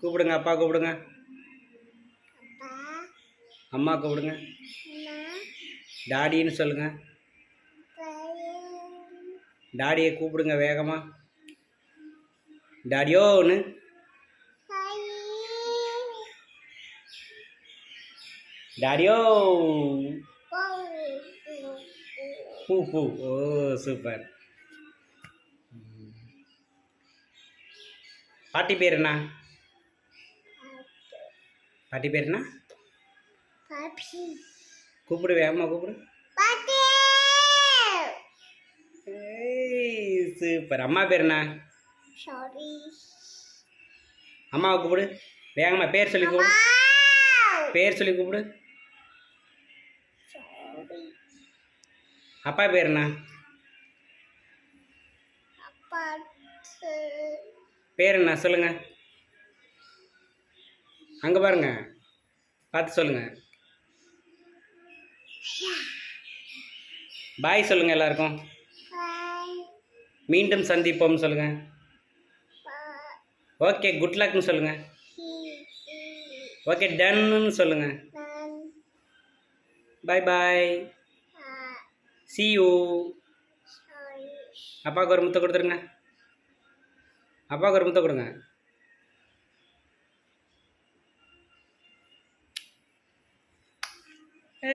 கூப்பிடுங்க, அப்பா கூப்பிடுங்க. அம்மா கூப்பிடுங்க. டாடின்னு சொல்லுங்க. டாடியை கூப்பிடுங்க வேகமா. டாடியோன்னு. டாடியோ. பூ பூ. ஓ சூப்பர். பாட்டி பேர் என்ன? பாட்டி பேர் என்ன? கூப்பிடு வேகமா கூப்பிடு. சூப்பர். அம்மா பேர் என்ன? அம்மாவை கூப்பிடு வேகமா. பேர் சொல்லி கூப்பிடு. பேர் சொல்லி கூப்பிடு. அப்பா பேர் என்ன? பேர் என்ன சொல்லுங்க. அங்கே பாருங்க, பார்த்து சொல்லுங்க. பாய் சொல்லுங்க எல்லாருக்கும். மீண்டும் சந்திப்போம் சொல்லுங்க. ஓகே குட் லக்னு சொல்லுங்க. ஓகே டன்னு சொல்லுங்க. பாய் பாய். see you. அப்பாவுக்கு ஒரு முத்தை கொடுத்துருங்க. அப்பாவுக்கு ஒரு முத்தை கொடுங்க.